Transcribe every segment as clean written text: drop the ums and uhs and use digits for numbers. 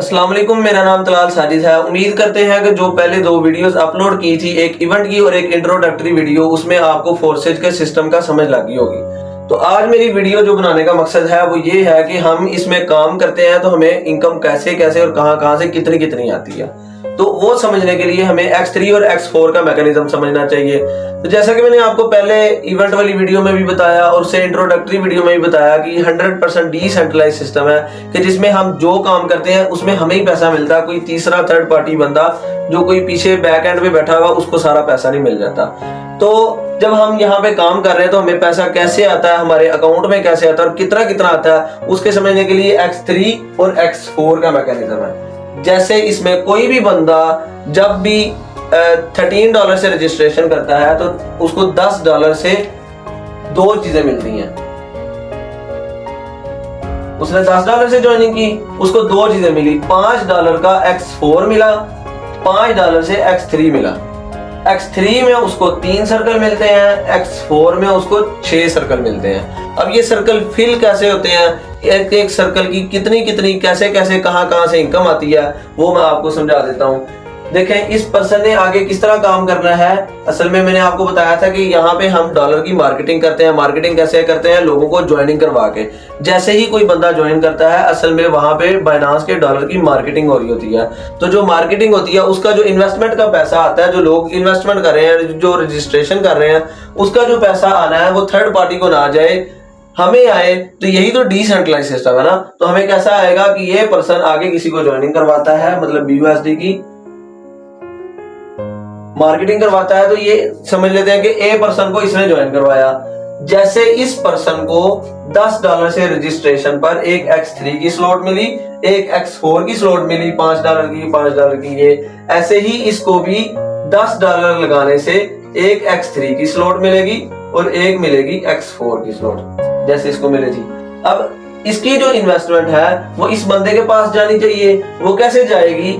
अस्सलाम वालेकुम, मेरा नाम तलाल साजिद है। उम्मीद करते हैं कि जो पहले दो वीडियोस अपलोड की थी, एक इवेंट की और एक इंट्रोडक्टरी वीडियो, उसमें आपको फोर्सेज के सिस्टम का समझ लगी होगी। तो आज मेरी वीडियो जो बनाने का मकसद है वो ये है कि हम इसमें काम करते हैं तो हमें इनकम कैसे कैसे और कहां से कितनी कितनी आती है। तो वो समझने के लिए हमें X3 और X4 का मैकेनिज्म समझना चाहिए। तो जैसा कि मैंने आपको पहले इवेंट वाली वीडियो में भी बताया और उससे इंट्रोडक्टरी वीडियो में भी बताया कि 100% डिसेंट्रलाइज सिस्टम है कि जिसमें हम जो काम करते हैं उसमें हमें ही पैसा मिलता है। कोई तीसरा थर्ड पार्टी बंदा जो कोई पीछे बैक एंड पे बैठा हुआ उसको सारा पैसा नहीं मिल जाता। तो जब हम यहाँ पे काम कर रहे हैं तो हमें पैसा कैसे आता है, हमारे अकाउंट में कैसे आता है और कितना कितना आता है, उसके समझने के लिए X3 और X4 का मैकेनिज्म है। जैसे इसमें कोई भी बंदा जब भी $13 से रजिस्ट्रेशन करता है तो उसको $10 से दो चीजें मिलती हैं। उसने $10 से ज्वाइनिंग की, उसको दो चीजें मिली। $5 का X4 मिला, $5 से X3 मिला। X3 में उसको 3 सर्कल मिलते हैं, X4 में उसको 6 सर्कल मिलते हैं। अब ये सर्कल फिल कैसे होते हैं, एक एक सर्कल की कितनी कितनी कैसे कैसे कहां से इनकम आती है, वो मैं आपको समझा देता हूं। देखें इस पर्सन ने आगे किस तरह काम करना है। असल में मैंने आपको बताया था कि यहाँ पे हम डॉलर की मार्केटिंग करते हैं। मार्केटिंग कैसे करते हैं, लोगों को ज्वाइनिंग करवा के। जैसे ही कोई बंदा ज्वाइन करता है, असल में वहां पे बाइनांस के डॉलर की मार्केटिंग हो रही होती है। तो जो मार्केटिंग होती है उसका जो इन्वेस्टमेंट का पैसा आता है, जो लोग इन्वेस्टमेंट कर रहे हैं, जो रजिस्ट्रेशन कर रहे हैं, उसका जो पैसा आना है वो थर्ड पार्टी को ना जाए, हमें आए। तो यही तो डिसेंट्रलाइज सिस्टम है ना। तो हमें कैसा आएगा कि ये पर्सन आगे किसी को ज्वाइनिंग करवाता है, मतलब BUSD की मार्केटिंग करवाता है। तो ये समझ लेते हैं कि ए पर्सन को इसने ज्वाइन करवाया। जैसे इस पर्सन को $10 से रजिस्ट्रेशन पर एक X3 की स्लॉट मिली, एक X4 की स्लॉट मिली, $5 की, $5 की। ये ऐसे ही इसको भी $10 लगाने से एक X3 की स्लॉट मिलेगी और एक मिलेगी X4 की स्लॉट, जैसे इसको मिली थी। अब इसकी जो इन्वेस्टमेंट है वो इस बंदे के पास जानी चाहिए। वो कैसे जाएगी,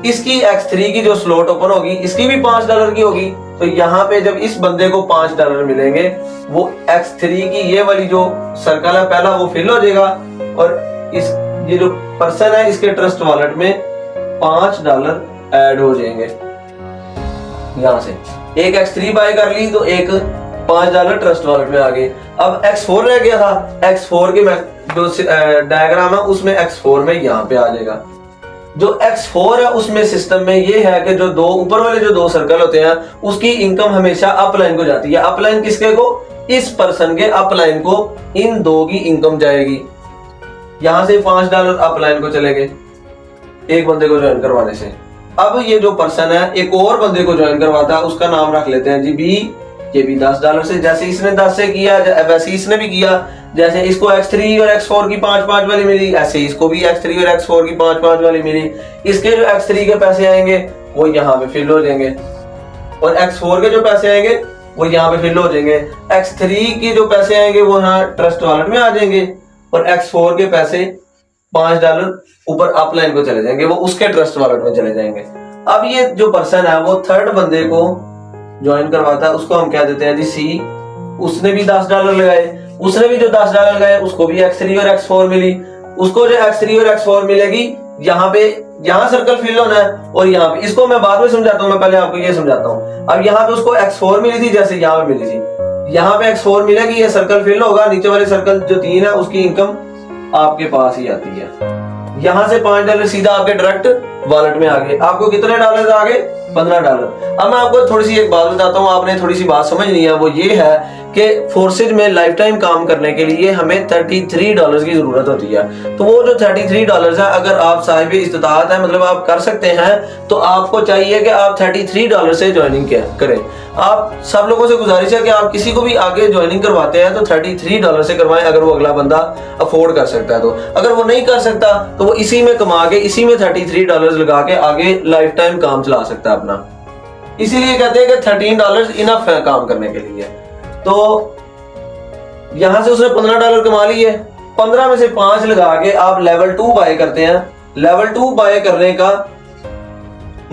इसकी X3 की जो स्लॉट ओपन होगी इसकी भी $5 की होगी। तो यहाँ पे जब इस बंदे को $5 मिलेंगे, वो X3 की ये वाली जो सर्कल है पहला वो फिल हो जाएगा और इस ये जो पर्सन है इसके ट्रस्ट वॉलेट में $5 ऐड हो जाएंगे। यहाँ से एक X3 बाय कर ली तो एक $5 ट्रस्ट वॉलेट में आ गए। अब X4 रह गया था, X4 के जो डायग्राम है उसमें X4 में यहाँ पे आ जाएगा। जो X4 है उसमें सिस्टम में ये है कि जो दो ऊपर वाले जो दो सर्कल होते हैं उसकी इनकम हमेशा अपलाइन को जाती है। अपलाइन किसके को, इस पर्सन के अपलाइन को इन दो की इनकम जाएगी। यहां से $5 अपलाइन को चले गए एक बंदे को ज्वाइन करवाने से। अब ये जो पर्सन है एक और बंदे को ज्वाइन करवाता है, उसका नाम रख लेते हैं जी B। ये भी $10 से, जैसे इसने 10 से किया वैसे इसने भी किया। जैसे इसको X3 और X4 की 5-5 वाली मिली, ऐसे इसको भी X3 और X4 की 5-5 वाली मिली। इसके जो X3 के पैसे आएंगे वो यहाँ पे फिल हो जाएंगे और X4 के जो पैसे आएंगे वो यहाँ पे फिल हो जाएंगे। X3 के जो पैसे आएंगे वो यहाँ ट्रस्ट वॉलेट में आ जाएंगे और X4 के पैसे $5 ऊपर अपलाइन को चले जाएंगे, वो उसके ट्रस्ट वॉलेट में चले जाएंगे। अब ये जो पर्सन है वो थर्ड बंदे को ज्वाइन करवाता है, उसको हम कह देते हैं जी C। उसने भी $10 लगाए, उसने भी जो $10 लगाए उसको भी X3 और X4 मिली। उसको जो X3 और X4 मिलेगी, यहाँ सर्कल फिल होना है और यहाँ पे इसको मैं बाद में समझाता हूँ, मैं पहले आपको ये समझाता हूँ। अब यहाँ पे उसको X4 मिली थी, जैसे यहाँ पे मिली थी, यहाँ पे X4 मिलेगी, ये सर्कल फिल होगा, नीचे वाले सर्कल जो 3 है उसकी इनकम आपके पास ही आती है। यहाँ से $5 सीधा आपके डायरेक्ट वॉलेट में आ गए। आपको कितने डॉलर आ गए, $15। अब मैं आपको थोड़ी सी एक बात बताता हूँ, आपने थोड़ी सी बात समझनी है। वो ये है कि फोर्सेज में लाइफ टाइम काम करने के लिए हमें $33 की जरूरत होती है। तो वो जो $33 है, अगर आप साहिब इस्तिताअत है, मतलब आप कर सकते हैं, तो आपको चाहिए कि आप $33 से ज्वाइनिंग करें। आप सब लोगों से गुजारिश है कि आप किसी को भी आगे ज्वाइनिंग करवाते हैं तो $33 से करवाएं, अगर वो अगला बंदा अफोर्ड कर सकता है। तो अगर वो नहीं कर सकता तो वो इसी में कमा के इसी में $33 लगा के आगे लाइफ टाइम काम चला सकता है अपना। इसीलिए कहते हैं कि $13 इनफ है काम करने के लिए। तो यहां से उसने $15 कमा लिए, 15 में से 5 लगा के आप लेवल 2 बाय करते हैं। लेवल 2 बाय करने का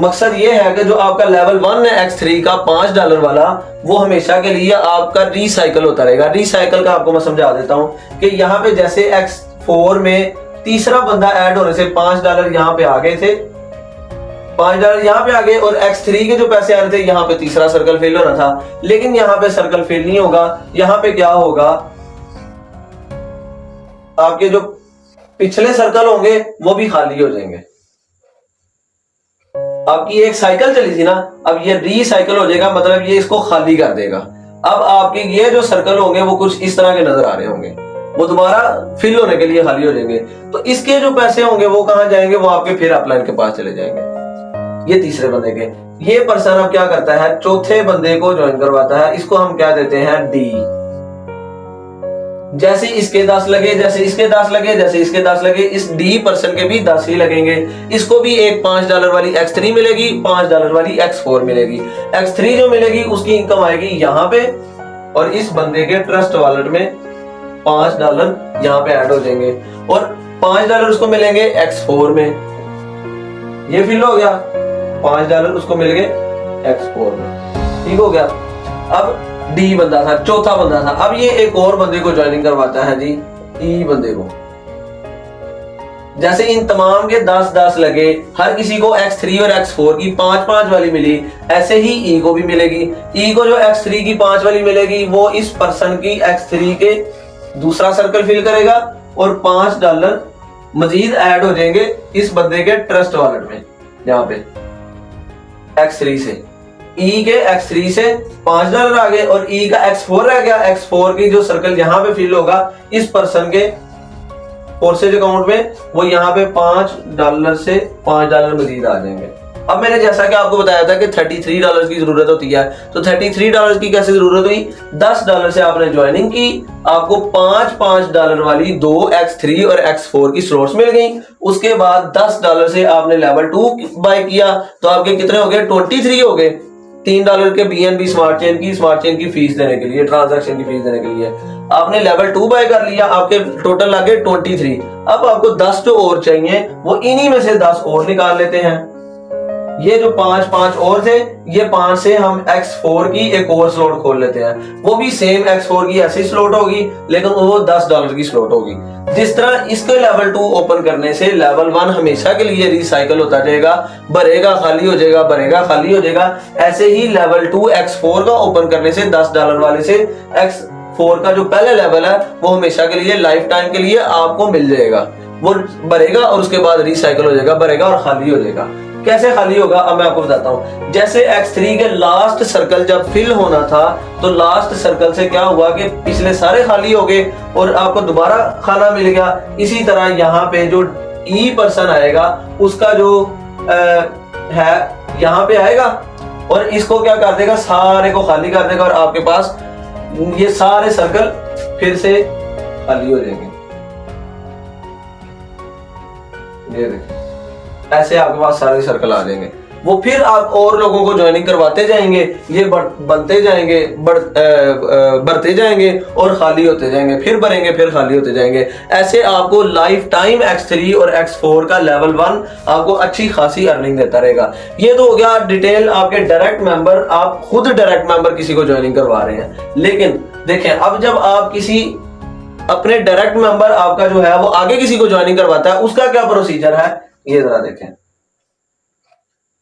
मकसद ये है कि जो आपका लेवल 1 है X3 का $5 वाला, वो हमेशा के लिए आपका रिसाइकल होता रहेगा। रिसाइकल का आपको मैं समझा देता हूं कि यहाँ पे जैसे X4 में तीसरा बंदा ऐड होने से $5 यहाँ पे आ गए थे, $5 यहाँ पे आ गए, और X3 के जो पैसे आ रहे थे यहाँ पे तीसरा सर्कल फिल हो रहा था, लेकिन यहाँ पे सर्कल फिल नहीं होगा। यहाँ पे क्या होगा, आपके जो पिछले सर्कल होंगे वो भी खाली हो जाएंगे। आपकी एक साइकिल चली थी ना, अब ये रीसाइकिल हो जाएगा, मतलब ये इसको खाली कर देगा। अब आपके ये जो सर्कल होंगे वो कुछ इस तरह के नजर आ रहे होंगे, वो दोबारा फिल होने के लिए खाली हो जाएंगे। तो इसके जो पैसे होंगे वो कहां जाएंगे, वो आपके फिर अपलाइन के पास चले जाएंगे। ये तीसरे बंदे के, ये पर्सन अब क्या करता है, चौथे बंदे को ज्वाइन करवाता है, इसको हम क्या देते हैं, डी। जैसे इसके 10 लगे, जैसे इसके 10 लगे, जैसे इसके 10 लगे, इस डी पर्सन के भी 10 ही लगेंगे। इसको भी एक $5 वाली X3 मिलेगी, $5 वाली X4 मिलेगी। X3 जो मिलेगी उसकी इनकम आएगी यहाँ पे, और इस बंदे के ट्रस्ट वॉलेट में $5 यहाँ पे ऐड हो जाएंगे, और $5 उसको मिलेंगे X4 में। ये फिल हो गया, $5 उसको मिल गए X4 में, ठीक हो गया। अब डी बंदा था, चौथा बंदा था, अब ये एक और बंदे को ज्वाइनिंग करवाता है जी, ई बंदे को। जैसे इन तमाम के 10-10 लगे, हर किसी को X3 और X4 की 5-5 वाली मिली, ऐसे ही ई को भी मिलेगी। ई को जो X3 की 5 वाली मिलेगी वो इस पर्सन की X3 के दूसरा सर्कल फिल करेगा, और $5 मजीद ऐड हो जाएंगे इस बंदे के ट्रस्ट वॉलेट में। यहाँ पे X3 से ई के X3 से $5 आ गए, और ई का X4 रह गया। X4 की जो सर्कल यहाँ पे फिल होगा इस पर्सन के फोर्सेज अकाउंट में, वो यहाँ पे $5 से $5 मजीद आ जाएंगे। अब मैंने जैसा कि आपको बताया था कि $33 की जरूरत होती है, तो $33 की कैसे जरूरत हुई, $10 से आपने ज्वाइनिंग की, आपको $5 वाली 2 X3 और X4 की स्लॉट्स मिल गई। उसके बाद $10 से आपने लेवल 2 बाय किया, तो आपके कितने हो गए, 23 हो गए। $3 के BNB स्मार्ट चेन की फीस देने के लिए, ट्रांजैक्शन की फीस देने के लिए आपने लेवल 2 बाय कर लिया, आपके टोटल लगे 23। अब आपको 10 जो और चाहिए, वो इन्हीं में से 10 और निकाल लेते हैं। ये जो 5 और थे, ये 5 से हम X4 की एक और स्लॉट खोल लेते हैं, वो भी सेम X4 की ऐसी स्लॉट होगी, लेकिन वो $10 की स्लॉट होगी। जिस तरह इसके लेवल 2 ओपन करने से लेवल 1 हमेशा के लिए रिसाइकल होता जाएगा, भरेगा खाली हो जाएगा, भरेगा खाली हो जाएगा, ऐसे ही लेवल 2 X4 का ओपन करने से $10 वाले से X4 का जो पहले लेवल है वो हमेशा के लिए, लाइफ टाइम के लिए आपको मिल जाएगा। वो भरेगा और उसके बाद रिसाइकल हो जाएगा, भरेगा और खाली हो जाएगा। कैसे खाली होगा, अब मैं आपको बताता हूं। जैसे X3 के लास्ट सर्कल जब फिल होना था, तो लास्ट सर्कल से क्या हुआ कि पिछले सारे खाली हो गए और आपको दोबारा खाना मिल गया। इसी तरह यहाँ पे जो ई पर्सन आएगा, उसका जो है यहाँ पे आएगा और इसको क्या कर देगा, सारे को खाली कर देगा, और आपके पास ये सारे सर्कल फिर से खाली हो जाएंगे। ये देखिए, ऐसे आपके पास सारे सर्कल आ जाएंगे। वो फिर आप और लोगों को ज्वाइनिंग करवाते जाएंगे, ये बनते जाएंगे, बढ़ते जाएंगे और खाली होते जाएंगे, फिर भरेंगे, फिर खाली होते जाएंगे। ऐसे आपको लाइफ टाइम X3 और X4 का लेवल 1 आपको अच्छी खासी अर्निंग देता रहेगा। ये तो हो गया डिटेल आपके डायरेक्ट मेंबर, आप खुद डायरेक्ट मेंबर किसी को ज्वाइनिंग करवा रहे हैं। लेकिन देखें, अब जब आप किसी अपने डायरेक्ट मेंबर आपका जो है वो आगे किसी को ज्वाइनिंग करवाता है, उसका क्या प्रोसीजर है, ये जरा देखें।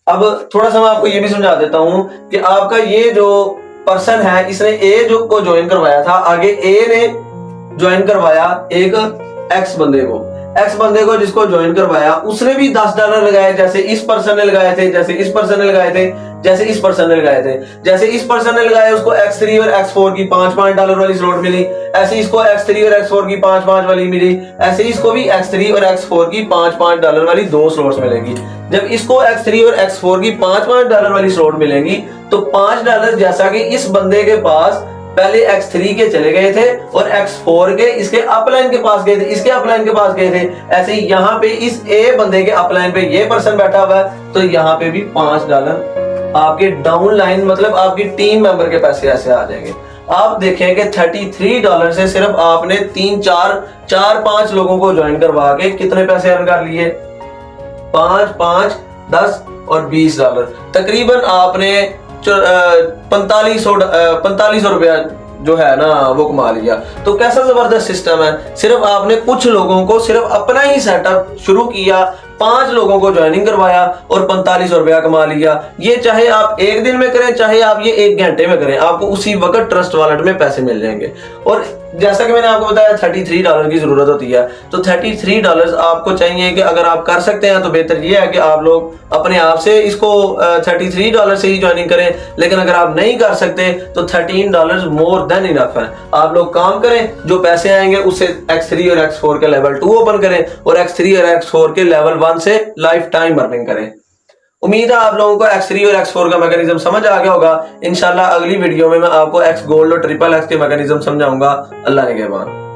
अब थोड़ा सा मैं आपको ये भी समझा देता हूं कि आपका ये जो पर्सन है, इसने ए जो को ज्वाइन करवाया था, आगे ए ने ज्वाइन करवाया एक एक्स बंदे को जिसको ज्वाइन करवाया, उसने भी $10 लगाए, जैसे इस पर्सन ने लगाए थे, जैसे इस पर्सन ने लगाए थे, जैसे इस पर्सन ने लगाए थे। जैसे इस पर्सन ने लगाया, उसको X3 और X4 की $5 वाली स्लॉट मिली, ऐसे इसको X3 और X4 की 5 वाली मिली, ऐसे इसको भी X3 और X4 की $5 वाली 2 स्लॉट्स मिलेंगी। जब इसको X3 और X4 की $5 वाली स्लॉट मिलेंगी, तो $5 जैसा कि इस बंदे के पास पहले X3 के चले गए थे और X4 के इसके अपलाइन के पास गए थे, इसके अपलाइन के पास गए थे, ऐसे ही यहाँ पे इस ए बंदे के अपलाइन पे ये पर्सन बैठा हुआ है, तो यहाँ पे भी $5 आपके डाउन लाइन, मतलब आपकी टीम मेंबर के पैसे ऐसे आ जाएंगे। आप देखें कि $33 से सिर्फ आपने 3-4-5 लोगों को ज्वाइन करवा के कितने पैसे अर्न कर लिए, 5, 10 और $20। तकरीबन आपने $4500 रुपया जो है ना वो कमा लिया। तो कैसा जबरदस्त सिस्टम है, सिर्फ आपने कुछ लोगों को सिर्फ अपना ही सेटअप शुरू किया, 5 लोगों को ज्वाइनिंग करवाया और 45 रुपया कमा लिया। ये चाहे आप एक दिन में करें, चाहे आप ये 1 घंटे में करें, आपको उसी वक्त ट्रस्ट वॉलेट में पैसे मिल जाएंगे। और जैसा कि मैंने आपको बताया $33 की जरूरत होती है, तो $33 आपको चाहिए कि अगर आप कर सकते हैं तो बेहतर ये है कि आप लोग अपने आप से इसको $33 से ही ज्वाइनिंग करें। लेकिन अगर आप नहीं कर सकते तो $13 मोर देन इनफ है। आप लोग काम करें, जो पैसे आएंगे उससे X3 और X4 के लेवल 2 ओपन करें और X3 और X4 के लेवल 1 से लाइफ टाइम अर्निंग करें। उम्मीद है आप लोगों को X3 और X4 का मैकेनिज्म समझ आ गया होगा। इंशाल्लाह अगली वीडियो में मैं आपको X गोल्ड और ट्रिपल X के मैकेनिज्म समझाऊंगा। अल्लाह ने कहमान।